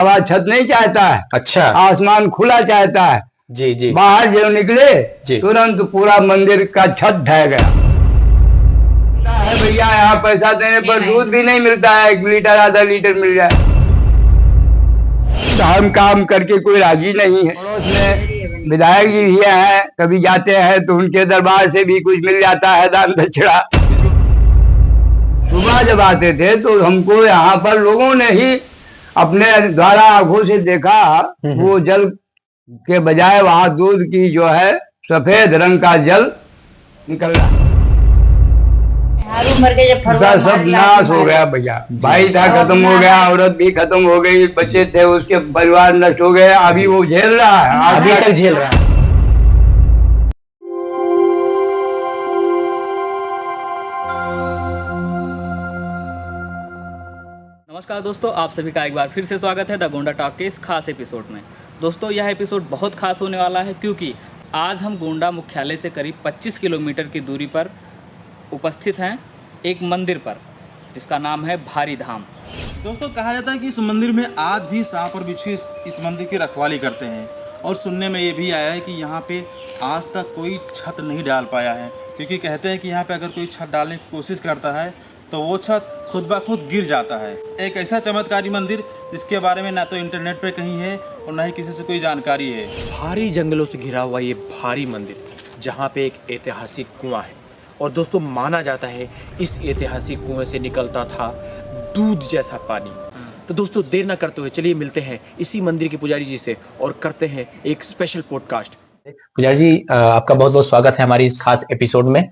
हवा छत नहीं चाहता है। अच्छा। आसमान खुला चाहता है। जी जी। बाहर जो निकले जी। तुरंत पूरा मंदिर का छत ढह गया है। भैया यहाँ पैसा देने पर दूध भी नहीं मिलता है, 1 लीटर आधा लीटर मिल जाए। हम काम करके कोई राजी नहीं है। पड़ोस में विधायक जी भी हैं, कभी जाते हैं तो उनके दरबार से भी कुछ मिल जाता है दान दक्षिणा। सुबह जब आते थे तो हमको यहाँ पर लोगों ने ही अपने द्वारा आंखों से देखा, वो जल के बजाय वहां दूध की जो है सफेद रंग का जल निकल रहा। सब नाश हो गया भैया। भाई था खत्म हो गया, औरत भी खत्म हो गई, बच्चे थे उसके परिवार नष्ट हो गए। अभी वो झेल रहा है, अभी तक झेल रहा है। नमस्कार दोस्तों, आप सभी का एक बार फिर से स्वागत है द गोंडा टॉक के इस खास एपिसोड में। दोस्तों यह एपिसोड बहुत खास होने वाला है क्योंकि आज हम गोंडा मुख्यालय से करीब 25 किलोमीटर की दूरी पर उपस्थित हैं एक मंदिर पर जिसका नाम है भारी धाम। दोस्तों कहा जाता है कि इस मंदिर में आज भी सांप और बिच्छू इस मंदिर की रखवाली करते हैं और सुनने में ये भी आया है कि यहाँ पे आज तक कोई छत नहीं डाल पाया है, क्योंकि कहते हैं कि यहाँ पे अगर कोई छत डालने की कोशिश करता है तो वो छत खुद ब खुद गिर जाता है। एक ऐसा चमत्कारी मंदिर जिसके बारे में ना तो इंटरनेट पे कहीं है और ना ही किसी से कोई जानकारी है। भारी जंगलों से घिरा हुआ ये भारी मंदिर, जहाँ पे एक ऐतिहासिक कुआं है और दोस्तों माना जाता है इस ऐतिहासिक कुएं से निकलता था दूध जैसा पानी। तो दोस्तों देर ना करते हुए चलिए मिलते हैं इसी मंदिर के पुजारी जी से और करते हैं एक स्पेशल पॉडकास्ट। पुजारी जी आपका बहुत बहुत स्वागत है हमारी इस खास एपिसोड में।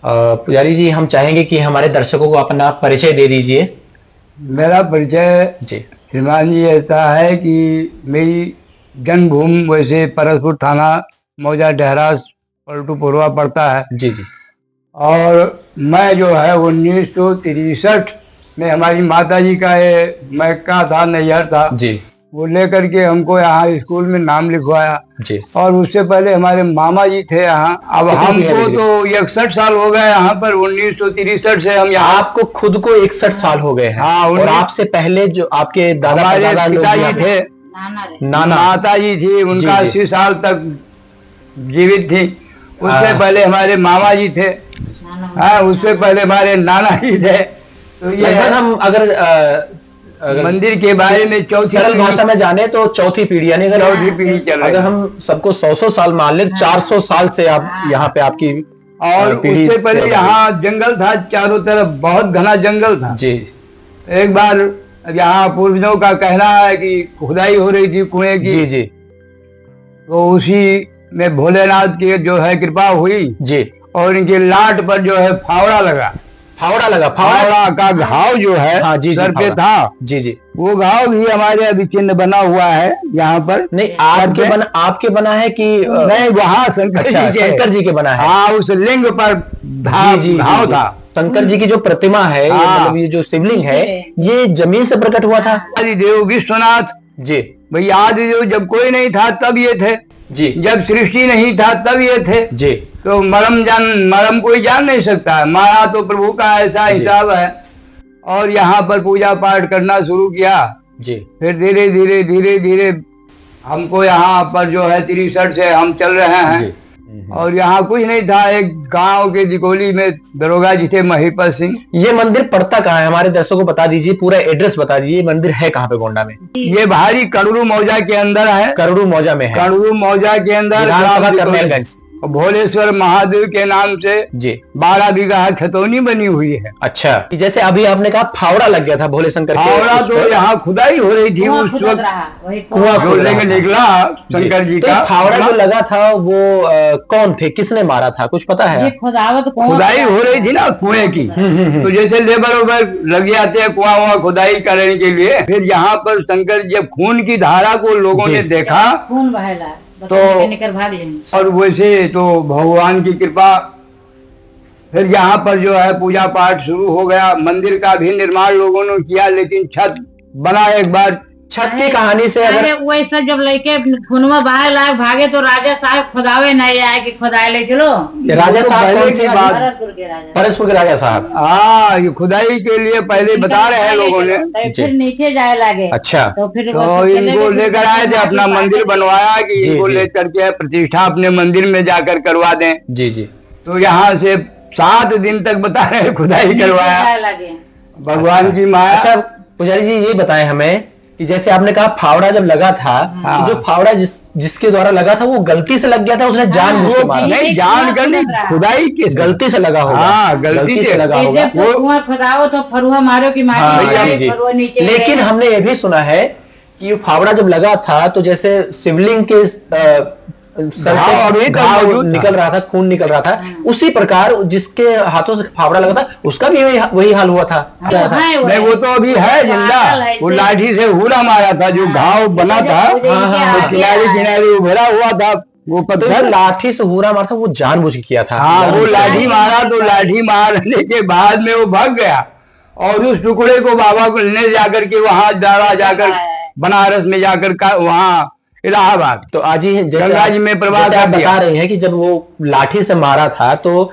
पुजारी जी हम चाहेंगे कि हमारे दर्शकों को अपना परिचय दे दीजिए। मेरा परिचय जी श्रीमान जी ऐसा है कि मेरी जन्मभूमि वैसे परसपुर थाना मौजा डेहरा पलटू पुरवा पड़ता है। जी जी। और मैं जो है 1963 में हमारी माता जी का ये मैका था, नैहर था जी, वो लेकर के हमको यहाँ स्कूल में नाम लिखवाया जी। और उससे पहले हमारे मामा जी थे यहाँ। अब हमको तो 61 साल हो गए यहाँ पर। 1963 से हम यहाँ। आपको खुद को 61 साल हो गए हैं। हाँ, और आपसे पहले जो आपके दादा हमारे पिताजी थे, नाना माता जी थी, उनका 80 साल तक जीवित थी। उससे पहले हमारे मामा जी थे, हाँ उससे पहले हमारे नाना जी थे। तो ये हम अगर मंदिर के बारे में चौथी सरल भाषा में जाने तो चौथी पीढ़ी, यानी अगर चौथी पीढ़ी चल रही है। अगर हम सबको 100 साल मान ले, 400 साल से आप यहाँ पे आपकी और उससे पहले यहाँ जंगल था, चारों तरफ बहुत घना जंगल था जी। एक बार यहाँ पूर्वजों का कहना है कि खुदाई हो रही थी कुएं की। जी जी तो उसी में भोलेनाथ की जो है कृपा हुई जी। और इनके लाट पर जो है फावड़ा लगा। फावड़ा का घाव जो है हाँ, जी, सर पे फावड़ा। था। जी जी। वो घाव भी हमारे अभी चिन्ह बना हुआ है यहाँ पर। नहीं आपके बना है कि नहीं, वहाँ शंकर जी के बना है। हाँ, उस लिंग पर घाव था। शंकर जी की जो प्रतिमा है, मतलब ये जो शिवलिंग है, ये जमीन से प्रकट हुआ था। आदिदेव विश्वनाथ जी भैया, आदिदेव जब कोई नहीं था तब ये थे जी, जब सृष्टि नहीं था तब ये थे जी। तो मरम कोई जान नहीं सकता है। माया तो प्रभु का ऐसा हिसाब है। और यहाँ पर पूजा पाठ करना शुरू किया जी। फिर धीरे धीरे धीरे धीरे हमको यहाँ पर जो है 63 से हम चल रहे हैं। और यहाँ कुछ नहीं था, एक गांव के दिकोली में दरोगा जी थे महिपत सिंह। ये मंदिर पड़ता कहाँ है, हमारे दर्शकों को बता दीजिए, पूरा एड्रेस बता दीजिए। ये मंदिर है कहाँ पे गोंडा में? ये भारी कड़रू मौजा के अंदर है। करोड़ू मौजा में है। कड़रू मौजा के अंदर करनेलगंज भोलेश्वर महादेव के नाम से जी 12 बीघा खतौनी बनी हुई है। अच्छा, जैसे अभी आपने कहा फावड़ा लग गया था भोले शंकर के, फावड़ा तो यहाँ खुदाई हो रही थी उस वक्त, कुआं खोदने के निकला शंकर जी का। फावड़ा जो लगा था वो कौन थे, किसने मारा था, कुछ पता है? खुदाई हो रही थी ना कुएं की। तो जैसे लेबर वेबर लग जाते हैं कुआं खुदाई करने के लिए। फिर यहाँ पर शंकर जब खून की धारा को लोगों ने देखा तो और वैसे तो भगवान की कृपा, फिर यहाँ पर जो है पूजा पाठ शुरू हो गया। मंदिर का भी निर्माण लोगों ने किया, लेकिन छत बना एक बार छत की कहानी से अगर अरे वैसा जब लेके खुनवा बाहर लायक भागे तो राजा साहब खुदावे नहीं आए कि खुदाए ले चलो। राजा तो साहब पहले कौन की थे? बात भरतपुर के राजा। परसपुर के राजा साहब। हाँ, ये खुदाई के लिए पहले बता रहे हैं लोगों ने। तो फिर नीचे जाए लगे। अच्छा। तो फिर तो इनको लेकर आए थे, अपना मंदिर बनवाया कि जी, इनको जी। लेकर के प्रतिष्ठा अपने मंदिर में जाकर करवा दें। जी जी। तो यहाँ से 7 दिन तक बता रहे हैं खुदाई करवाया लगे। भगवान की माया। अच्छा पुजारी जी ये बताएं हमें कि जैसे आपने कहा फावड़ा जब लगा था, तो जो फावड़ा जिसके द्वारा लगा था वो गलती से लग गया था, उसने जानबूझ के मारा? नहीं, जान कर नहीं, खुदाई के गलती से लगा होगा। हाँ, गलती से लगा होगा। तो कुआं खुदाओ तो फरुआ मारो की हाँ, मारो जी, फरुआ जी। नीचे। लेकिन हमने ये भी सुना है कि ये फावड़ा जब लगा था तो जैसे शिवलिंग के सर घाव से अभी तक घाव मौजूद था। निकल रहा था, खून निकल रहा था, उसी प्रकार जिसके हाथों से फावड़ा लगा था उसका भी वही हाल हुआ था। क्या था? नहीं, वो तो अभी है जिंदा। वो लाठी से हुला मारा था, जो घाव बना था हाँ, तो किनारे किनारे उभरा हुआ था वो तो जो पत्थर। लाठी से हुरा मारा था वो जानबूझ के किया था। हाँ, वो लाठी मारा तो लाठी मारने के बाद में वो भाग गया और उस टुकड़े को बाबा को लेने जाकर के वहां डाला, जाकर बनारस में जाकर वहां इलाहाबाद। तो आज ही गंगा जी में प्रवाह जैसे आप कर दिया। बता रहे हैं कि जब वो लाठी से मारा था तो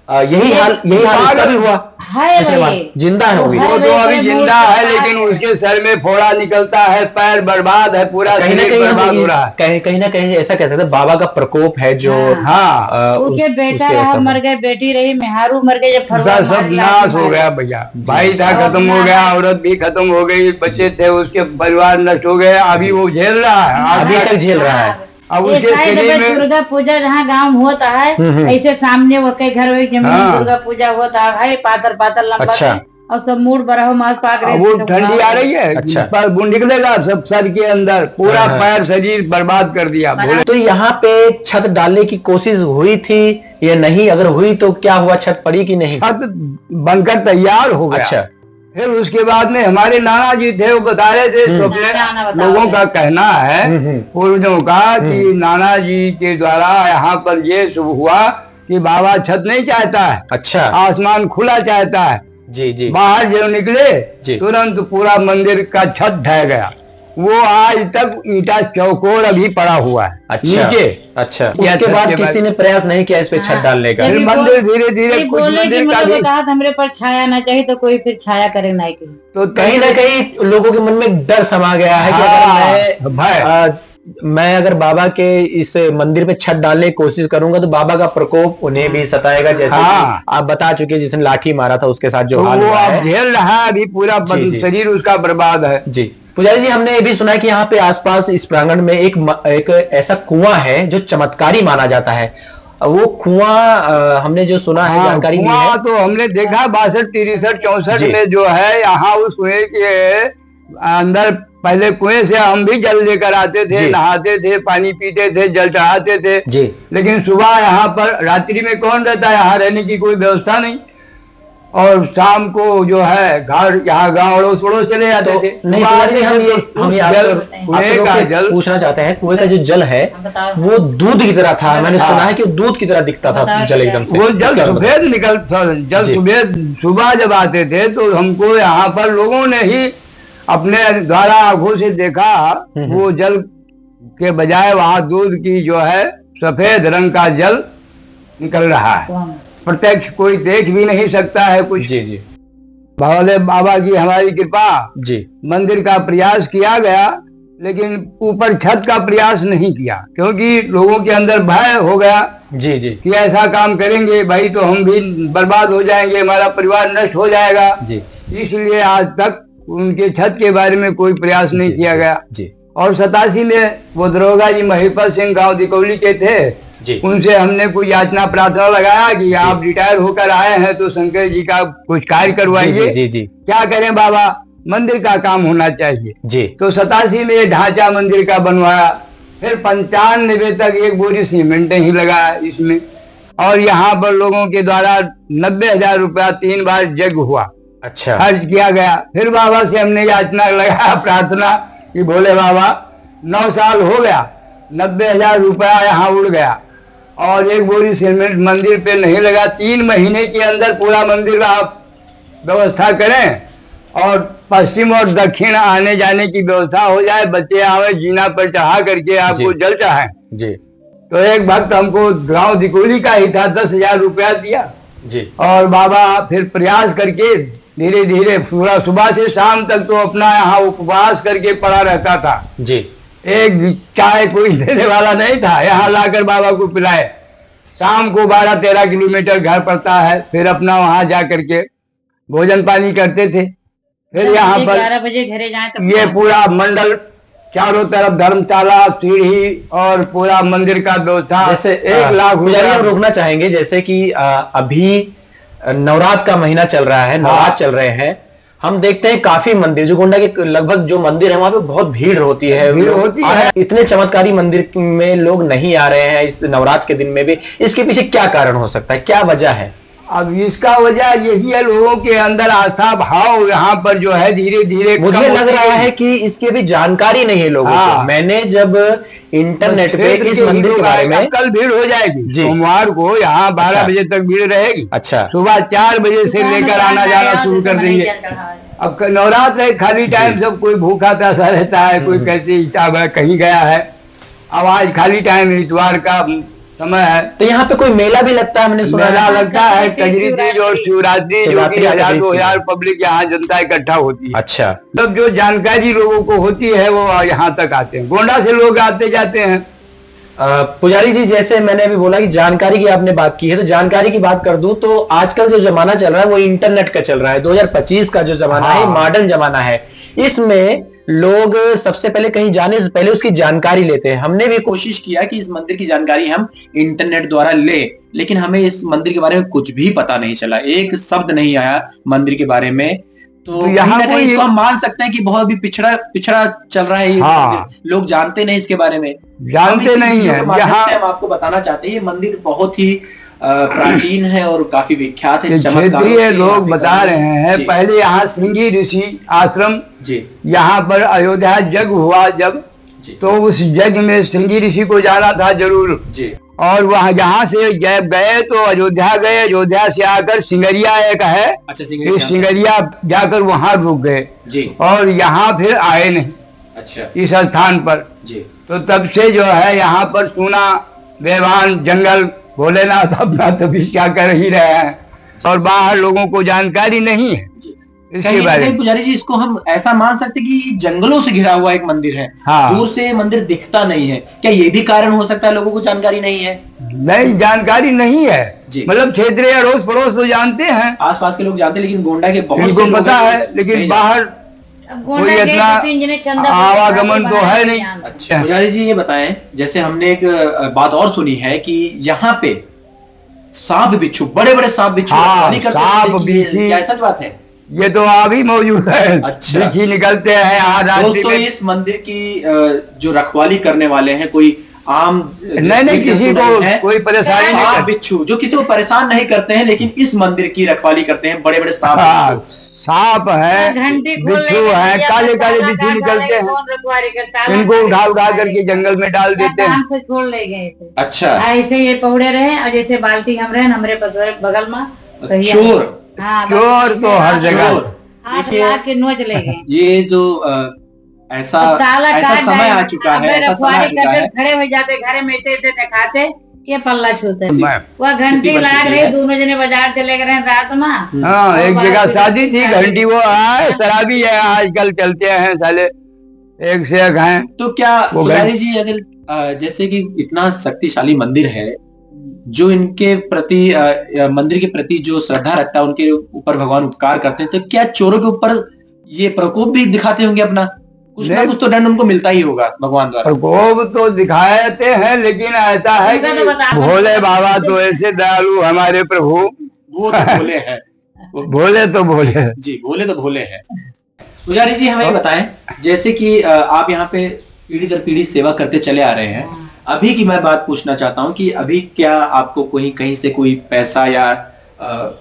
यही हाल उसका भी हुआ है इसके बाद वही। जिंदा है वो भी। वो तो अभी जिंदा है, लेकिन उसके सर में फोड़ा निकलता है, पैर बर्बाद है, पूरा कहीं ना शरीर कहीं बर्बाद हो रहा है। कहीं ना कहीं ऐसा कह सकते हैं बाबा का प्रकोप है जो हाँ, उनके बेटा उसके रहा ऐसा मर गए, बेटी रही, मेहारू मर गए, जब उसका फरुआ सब नाश हो गया भैया। भाई था खत्म हो गया, औरत भी खत्म हो गई, बच्चे थे उसके परिवार नष्ट हो गए। अभी वो झेल रहा है, अभी तक झेल रहा है। अब ये उसके साइड शरीर में में दुर्गा पूजा जहाँ गांव होता है, ऐसे सामने वो कई घर जमीन हाँ। दुर्गा पूजा होता है भाई, पातर पातर लंबा अच्छा। से, और सब मूड बड़ा मार पाक रहे। अब वो ठंडी आ रही है, अच्छा। पर वो निकलेगा सब सर के अंदर, पूरा हाँ। पैर शरीर बर्बाद कर दिया। बोले तो यहाँ पे छत डालने की कोशिश हुई थी या नहीं? अगर हुई तो क्या हुआ, छत पड़ी कि नहीं? छत बनकर तैयार हो गया। अच्छा। फिर उसके बाद में हमारे नाना जी थे, वो बता रहे थे, तो अपने नाना बता लोगों रहे का कहना है, पूर्वजों का, कि नाना जी के द्वारा यहाँ पर ये शुभ हुआ कि बाबा छत नहीं चाहता है, अच्छा। आसमान खुला चाहता है। जी जी। बाहर जो निकले जी। तुरंत पूरा मंदिर का छत ढह गया। वो आज तक ईंटा चौकोर अभी पड़ा हुआ है अच्छा नीचे। अच्छा। या उसके छत बाद के बाद- किसी ने प्रयास नहीं किया इस पे छत डालने का? फिर मंदिर धीरे धीरे कुछ बोले कि मंदिर का मतलब भी कहा था हमरे पर छाया ना चाहिए, तो कोई फिर छाया करे ना की। तो कहीं ना कहीं लोगों के मन में डर समा गया है कि अगर मैं अगर बाबा के इस मंदिर पे छत डालने की कोशिश करूंगा तो बाबा का प्रकोप उन्हें भी सताएगा, जैसे हाँ। कि आप बता चुके जिसने लाठी मारा था उसके साथ जो तो हाल वो हुआ अब है। झेल रहा है, अभी पूरा जी, जी। शरीर उसका बर्बाद है। जी पुजारी जी, हमने ये भी सुना है कि यहाँ पे आसपास इस प्रांगण में एक ऐसा कुआं है जो चमत्कारी माना जाता है। वो कुआं हमने जो सुना है, हाँ, जानकारी ली कुआं है। तो हमने देखा 62, 63, 64 जी। में जो है, यहाँ उस कुएं के अंदर पहले कुएं से हम भी जल लेकर आते थे, जी। नहाते थे, पानी पीते थे, जल चढ़ाते थे। जी। लेकिन सुबह यहाँ पर, रात्रि में कौन रहता है, यहाँ रहने की कोई व्यवस्था नहीं, और शाम को जो है घर यहाँ गाँव अड़ोस पड़ोस चले जाते तो थे। नहीं सुबह पुजारी जी, हम ये कुएं का जल पूछना चाहते हैं, कुएं का जो जल है बताओ। वो दूध की तरह था। मैंने हाँ। सुना है कि दूध की तरह दिखता था बताओ जल क्या? एकदम से। वो जल उसका बताओ। सफेद निकल जल जी। सुबह जब आते थे तो हमको यहाँ पर लोगों ने ही अपने द्वारा आंखों से देखा, वो जल के बजाय वहां दूध की जो है सफेद रंग का जल निकल रहा है। प्रत्यक्ष कोई देख भी नहीं सकता है कुछ। जी जी भोले बाबा की हमारी कृपा, जी। मंदिर का प्रयास किया गया, लेकिन ऊपर छत का प्रयास नहीं किया, क्योंकि लोगों के अंदर भय हो गया जी जी कि ऐसा काम करेंगे भाई तो हम भी बर्बाद हो जाएंगे, हमारा परिवार नष्ट हो जाएगा। जी इसलिए आज तक उनके छत के बारे में कोई प्रयास नहीं किया गया। जी और 87 में वो दरोगा जी महिपत सिंह गांव दिकौली के थे, जी। उनसे हमने कोई याचना प्रार्थना लगाया कि आप रिटायर होकर आए हैं तो शंकर जी का कुछ कार्य करवाइए। जी जी जी क्या करें बाबा, मंदिर का काम होना चाहिए। जी। तो 87 में ये ढांचा मंदिर का बनवाया। फिर 95 तक एक बोरी सीमेंट ही लगाया इसमें, और यहाँ पर लोगों के द्वारा 90,000 रुपया 3 बार यज्ञ हुआ, अच्छा। खर्च किया गया। फिर बाबा से हमने याचना लगाया प्रार्थना कि भोले बाबा 9 साल हो गया, 90,000 रुपया यहाँ उड़ गया और एक बोरी सीमेंट मंदिर पे नहीं लगा। 3 महीने के अंदर पूरा मंदिर आप व्यवस्था करें और पश्चिम और दक्षिण आने जाने की व्यवस्था हो जाए, बच्चे आवे जीना पर चढ़ा करके आपको जी। जल चढ़ाएं। जी तो एक भक्त हमको गांव दिकोली का ही था, 10,000 रुपया दिया जी और बाबा फिर प्रयास करके धीरे धीरे पूरा सुबह से शाम तक तो अपना यहाँ उपवास करके पड़ा रहता था। जी। एक चाय कोई देने वाला नहीं था, यहाँ लाकर बाबा को पिलाए। शाम को 12-13 किलोमीटर घर पड़ता है, फिर अपना वहां जा करके भोजन पानी करते थे। फिर यहाँ पर 11 बजे घरे जाए तो ये पूरा मंडल चारों तरफ धर्मशाला सीढ़ी और पूरा मंदिर का व्यवस्था जैसे 1 लाख पुजारी, हम रुपया। रोकना चाहेंगे जैसे कि अभी नवरात्र का महीना चल रहा है, नवरात्र चल रहे हैं, हम देखते हैं काफी मंदिर जो गोंडा के लगभग जो मंदिर है वहां पे बहुत भीड़ होती है, भीड़ होती है। इतने चमत्कारी मंदिर में लोग नहीं आ रहे हैं इस नवरात्र के दिन में भी। इसके पीछे क्या कारण हो सकता है, क्या वजह है? अब इसका वजह यही है, लोगों के अंदर आस्था भाव यहाँ पर जो है धीरे धीरे मुझे कम लग होती रहा है कि इसकी भी जानकारी नहीं है लोगों हाँ। को। मैंने जब इंटरनेट पे क्षेत्र इस के मंदिर के लोग बारे आएगा, में कल भीड़ हो जाएगी। जी। सोमवार को यहाँ 12 अच्छा। बजे तक भीड़ रहेगी। अच्छा। सुबह 4 बजे से लेकर आना जाना शुरू कर देंगे। अब नवरात्र है, खाली टाइम सब कोई भूखा प्यासा रहता है, कोई कैसे हिसाब है कहीं गया है। अब आज खाली टाइम इतवार का समय है, तो यहाँ पे कोई मेला भी लगता है, मैंने सुना मेला है। लगता है, कजरी तीज और शिवरात्रि, जो शिवरात्रि कि और 1000-2000 पब्लिक यहाँ जनता इकट्ठा होती है। अच्छा। तब जो जानकारी लोगों को होती है वो यहाँ तक आते हैं, गोंडा से लोग आते जाते हैं। पुजारी जी, जैसे मैंने अभी बोला कि जानकारी की आपने बात की है, तो जानकारी की बात कर दूं तो आजकल जो जमाना चल रहा है वो इंटरनेट का चल रहा है। 2025 का जो जमाना है, हाँ। मॉडर्न जमाना है। इसमें लोग सबसे पहले कहीं जाने से पहले उसकी जानकारी लेते हैं। हमने भी कोशिश किया कि इस मंदिर की जानकारी हम इंटरनेट द्वारा ले, लेकिन हमें इस मंदिर के बारे में कुछ भी पता नहीं चला, एक शब्द नहीं आया मंदिर के बारे में। तो तो यहाँ यहाँ कहीं कोई- इसको हम मान सकते हैं कि बहुत भी पिछड़ा पिछड़ा चल रहा है ये हाँ। मंदिर। लोग जानते नहीं इसके बारे में, जानते हम इस नहीं वीडियो है। के माध्यम यहाँ से हम आपको बताना चाहते हैं ये मंदिर बहुत ही प्राचीन है और काफी विख्यात है। ये चमत्कारों क्षेत्रीय से लोग यहाँ पे बता रहे हैं, जी, पहले यहाँ श्रृंगी ऋषि आश्रम जी यहाँ पर अयोध्या यज्ञ हुआ जब, जी तो उस यज्ञ में श्रृंगी ऋषि को जाना था जरूर। जी और वहाँ यहाँ से जब गए तो अयोध्या गए, अयोध्या से आकर सिंगरिया एक है, अच्छा फिर सिंगरी सिंगरिया जाकर वहाँ रुक गए जी और यहाँ फिर आए नहीं अच्छा इस स्थान पर। जी तो तब से जो है यहाँ पर सोना बेवान जंगल भोलेनाथ अपना तपस्या कर ही रहे हैं और बाहर लोगों को जानकारी नहीं है इसके कहीं बारे कहीं में। पुजारी जी इसको हम ऐसा मान सकते हैं कि जंगलों से घिरा हुआ एक मंदिर है। हाँ। दूर से मंदिर दिखता नहीं है, क्या ये भी कारण हो सकता है लोगों को जानकारी नहीं है? नहीं, जानकारी नहीं है। जी। मतलब क्षेत्रीय अड़ोस पड़ोस तो जानते हैं, आसपास के लोग जानते हैं, लेकिन गोंडा के बहुत से इनको लोग पता हैं है, जो लेकिन नहीं बाहर कोई इतना आवागमन तो है नहीं। जानते। अच्छा पुजारी जी, ये बताएं, जैसे हमने एक बात और सुनी है कि यहाँ पे सांप बिच्छू, बड़े बड़े सांप बिच्छू हाँ, रखवाली करते हैं, सांप, कि ये बिच्छू। क्या सच बात है? ये तो अभी मौजूद है। अच्छा। बिच्छी निकलते हैं यहाँ रात्रि दोस्तों, में। इस मंदिर की जो रखवाली करने वाले हैं कोई आम नहीं, किसी को कोई परेशानी नहीं सांप करती। बिच्छू जो किसी को परेशान नहीं करते हैं, लेकिन इस मंदिर की रखवाली करते हैं बड़े बड़े सांप हाँ, बिच्छू। सांप है, बिच्छू है, काले काले बिच्छू निकलते हैं, इनको उठा करके जंगल में डाल देते हैं। से छोड़ ले गए थे। अच्छा, ऐसे ये पौड़े रहे और जैसे बाल्टी हम रहे हमरे बगल में तो ये- चोर हाँ, चोर तो हर जगह। चोर। हाथ देखिए, ला के नोच ले गए। ये जो ऐसा ताला ऐसा काट समय आ डाले, चुका है, हमें ऐसा समय आ रखवाली चुका करके है। खड़े हो जाते घरे में इतने दिखाते ये पल्ला छूते मैं- वह घंटी बन लाग चुकी रही, है। दोनों जने बाजार चले गए रात में। हाँ, एक और जगह बाहर शादी थी, शादी घंटी वो है, शराबी है, आजकल चलते हैं साले, एक से एक हैं। तो क्या वो पुजारी जी, अगर जैसे कि इतना शक्तिशाली मंदिर है, जो इनके प्रति मंदिर के प्रति जो श्रद्धा रखता है, उनके ऊपर भगवान उपकार करते हैं, तो क्या चोरों के ऊपर ये प्रकोप भी दिखाते होंगे अपना? कुछ ना नहीं। कुछ तो दंड उनको मिलता ही होगा भगवान द्वारा। प्रकोप तो दिखाते हैं, लेकिन ऐसा है उनका कि तो बता दो। भोले बाबा तो ऐसे दयालु हमारे प्रभु, वो तो भोले हैं। भोले तो भोले। जी, भोले तो भोले हैं। पुजारी जी, हमें बताएं, जैसे कि आप यहाँ पे पीढ़ी दर पीढ़ी सेवा करते चले आ रहे हैं, अभी की मैं बात पूछना चाहता हूँ कि अभी क्या आपको कोई कहीं से कोई पैसा या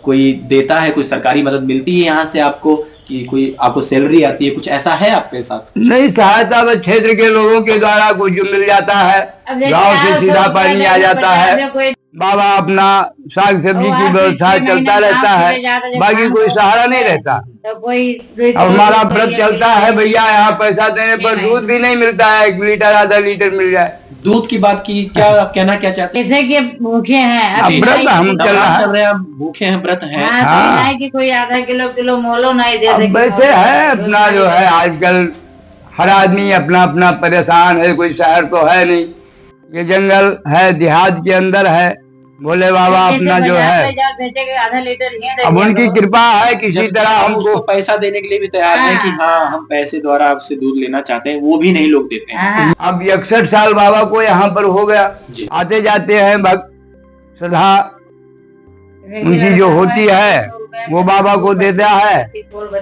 कोई देता है, कोई सरकारी मदद मिलती है यहाँ से आपको, कि कोई आपको सैलरी आती है, कुछ ऐसा है आपके साथ? नहीं, सहायता बस क्षेत्र के लोगों के द्वारा कुछ जो मिल जाता है, अब जैसे गांव से आप सीधा 100 पानी रुपया आ दे, जाता 50 है। दे, कोई बाबा अपना साग सब्जी की व्यवस्था चलता रहता है, बाकी कोई सहारा नहीं रहता। तो कोई अब हमारा व्रत चलता है भैया, यहाँ पैसा देने पर दूध भी नहीं मिलता है, 1 लीटर आधा लीटर मिल जाए। दूध की बात की, क्या आप कहना क्या चाहते हैं? जैसे कि भूखे हैं अब व्रत हम चल रहा नवरात्र है। चल रहे हैं, आप भूखे हैं, व्रत हैं। हाँ, हाँ। तो नहीं कि कोई आधा किलो मोलो नहीं दे अब दे कि वैसे मोलो है अपना जो है आजकल हर आदमी अपना अपना परेशान है, कोई शहर तो है नहीं, ये जंगल है, देहात के अंदर है। भोले बाबा जैसे अपना जो बाजार है, में जा बेचे के आधा लीटर ये दे अब दिया उनकी करो। कृपा है, किसी जब तरह हम हमको उसको पैसा देने के लिए भी तैयार हैं कि हाँ हम पैसे द्वारा आपसे दूध लेना चाहते हैं, वो भी नहीं लोग देते हैं। हाँ, अब 61 साल बाबा को यहाँ पर हो गया। जी। आते जाते हैं भक्त, श्रद्धा उनकी जो होती है वो बाबा को देता है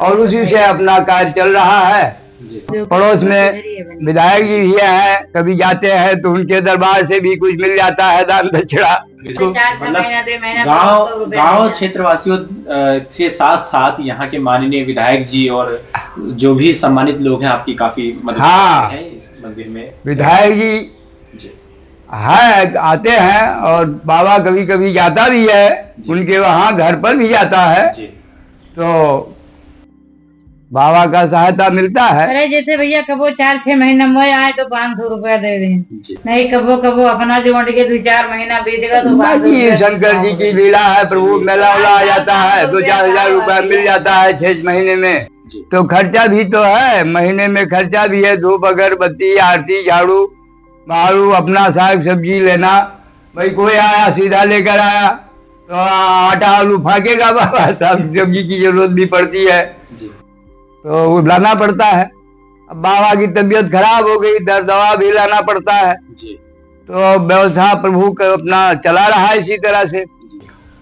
और उसी से अपना कार्य चल रहा है। जी। पड़ोस में विधायक जी भी हैं, कभी जाते हैं तो उनके दरबार से भी कुछ मिल जाता है दान दक्षिणा। गांव गांव क्षेत्रवासियों से साथ साथ यहाँ के माननीय विधायक जी और जो भी सम्मानित लोग हैं आपकी काफी मदद हाँ। करते हैं इस मंदिर में। विधायक जी जी। है, आते हैं और बाबा कभी कभी जाता भी है, उनके वहाँ घर पर भी जाता है, जी। तो बाबा का सहायता मिलता है। अरे जैसे भैया कबो 4-6 महीना में आए तो 500 रुपया दे दें, जी। नहीं कबो कबो अपना जो मंड के 2-4 महीना बीतेगा तो 500 बाकी रुपया शंकर जी की लीला है, प्रभु मेला उला आ जाता है, 2-4 हजार रुपया मिल जाता है 6 महीने में। जी। तो खर्चा भी तो है, महीने में खर्चा भी है, धूप अगरबत्ती आरती झाड़ू बहारू, अपना साग सब्जी लेना। भाई कोई आया सीधा लेकर आया तो आटा आलू फाकेगा बाबा, साग सब्जी की जरूरत भी पड़ती है जी। तो वो लाना पड़ता है। अब बाबा की तबीयत खराब हो गई, दर्द दवा भी लाना पड़ता है, जी। तो व्यवस्था प्रभु का अपना चला रहा है इसी तरह से।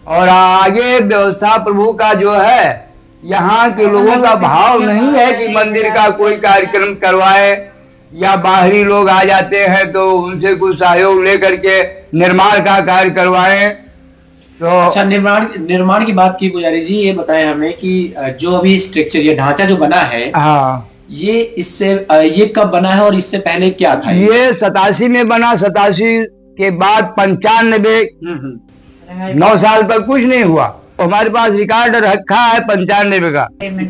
और आगे व्यवस्था प्रभु का जो है, यहाँ के लोगों का भाव नहीं है कि मंदिर का कोई कार्यक्रम करवाए या बाहरी लोग आ जाते हैं तो उनसे कुछ सहयोग लेकर के निर्माण का कार्य करवाएं। तो अच्छा, निर्माण की बात की पुजारी जी, ये बताएं हमें कि जो अभी स्ट्रक्चर, ये ढांचा जो बना है, हाँ, ये इससे ये कब बना है और इससे पहले क्या था? ये 87 में बना, 87 के बाद 95 9 साल पर कुछ नहीं हुआ। हमारे पास रिकॉर्ड रखा है 95 का।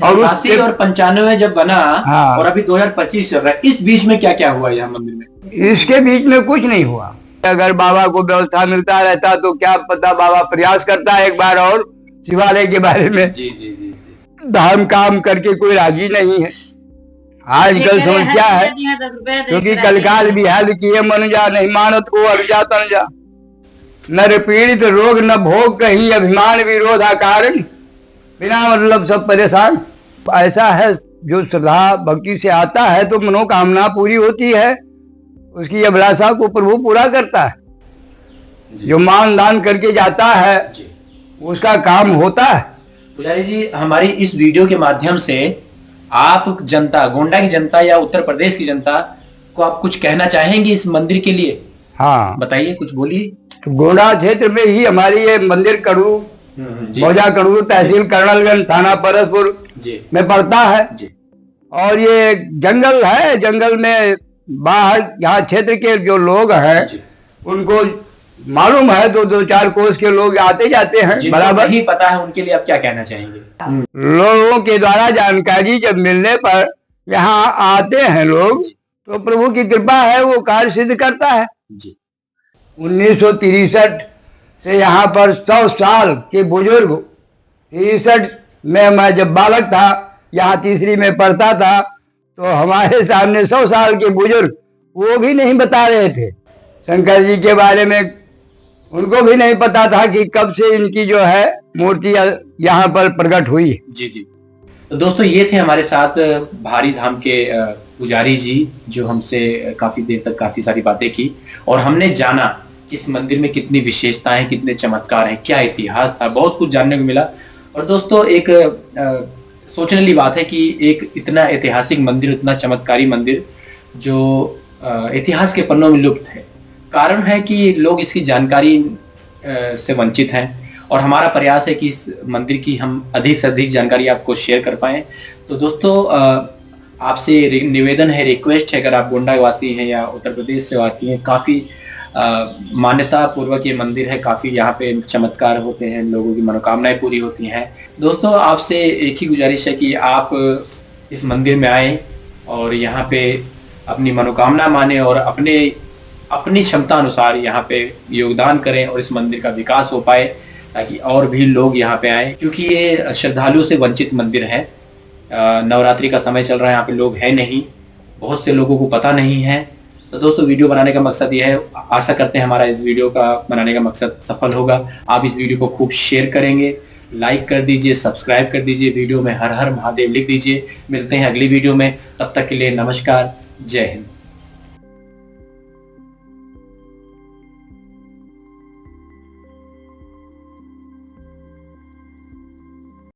और 87 और 95 में जब बना, हाँ। और अभी 2025 चल रहा है, इस बीच में क्या क्या हुआ यहाँ मंदिर में? इसके बीच में कुछ नहीं हुआ। अगर बाबा को व्यवस्था मिलता रहता तो क्या पता, बाबा प्रयास करता है एक बार और शिवालय के बारे में। जी जी जी जी। धाम काम करके कोई राजी नहीं है। आजकल समस्या है, क्योंकि कलकाल बिहार किए मन जा, नहीं मानत को अर्जा तन जा। नर पीड़ित रोग न भोग, कहीं अभिमान विरोधा कारण, बिना मतलब सब परेशान। ऐसा है, जो श्रद्धा भक्ति से आता है तो मनोकामना पूरी होती है, उसकी अभिलाषा को प्रभु पूरा करता है। जो मान दान करके जाता है जी। उसका काम होता है। पुजारी जी, हमारी इस वीडियो के माध्यम से आप जनता, गोंडा की जनता या उत्तर प्रदेश की जनता को आप कुछ कहना चाहेंगे इस मंदिर के लिए? हाँ, बताइए, कुछ बोलिए। तो गोंडा क्षेत्र में ही हमारी ये मंदिर कड़ू, जी। मौजा कड़ू, तहसील कर्नलगंज, थाना परसपुर जी। में पड़ता है। जी। और ये जंगल है, जंगल में बाहर यहाँ क्षेत्र के जो लोग हैं जी। उनको मालूम है, 2-4 कोस के लोग आते जाते हैं जिनको बराबर। नहीं पता है उनके लिए आप क्या कहना चाहेंगे? लोगों के द्वारा जानकारी जब मिलने पर यहाँ आते हैं लोग, तो प्रभु की कृपा है, वो कार्य सिद्ध करता है। जी। 1963 से यहाँ पर 100 साल के बुजुर्ग, 63 में मैं जब बालक था, यहाँ तीसरी में पढ़ता था, तो हमारे सामने 100 साल के बुजुर्ग वो भी नहीं बता रहे थे शंकर जी के बारे में। उनको भी नहीं पता था कि कब से इनकी जो है मूर्ति यहाँ पर प्रकट हुई। जी जी। तो दोस्तों, ये थे हमारे साथ भारी धाम के पुजारी जी, जो हमसे काफी देर तक काफी सारी बातें की और हमने जाना इस मंदिर में कितनी विशेषताएं, कितने चमत्कार हैं, क्या इतिहास था, बहुत कुछ जानने को मिला। और दोस्तों, एक सोचने वाली बात है कि एक इतना ऐतिहासिक मंदिर, इतना चमत्कारी मंदिर जो इतिहास के पन्नों में लुप्त है, कारण है कि लोग इसकी जानकारी से वंचित हैं। और हमारा प्रयास है कि इस मंदिर की हम अधिक से अधिक जानकारी आपको शेयर कर पाएं। तो दोस्तों, आपसे निवेदन है, रिक्वेस्ट है, अगर आप गोंडा वासी हैं या उत्तर प्रदेश से वासी हैं, काफ़ी मान्यता पूर्वक ये मंदिर है। काफी यहाँ पे चमत्कार होते हैं, लोगों की मनोकामनाएं पूरी होती हैं। दोस्तों, आपसे एक ही गुजारिश है कि आप इस मंदिर में आए और यहाँ पे अपनी मनोकामना माने और अपनी क्षमता अनुसार यहाँ पे योगदान करें और इस मंदिर का विकास हो पाए, ताकि और भी लोग यहाँ पे आए, क्योंकि ये श्रद्धालुओं से वंचित मंदिर है। नवरात्रि का समय चल रहा है, यहाँ पे लोग हैं नहीं, बहुत से लोगों को पता नहीं है। तो दोस्तों, वीडियो बनाने का मकसद ये है, आशा करते हैं हमारा इस वीडियो का बनाने का मकसद सफल होगा। आप इस वीडियो को खूब शेयर करेंगे, लाइक कर दीजिए, सब्सक्राइब कर दीजिए, वीडियो में हर हर महादेव लिख दीजिए। मिलते हैं अगली वीडियो में, तब तक के लिए नमस्कार, जय हिंद।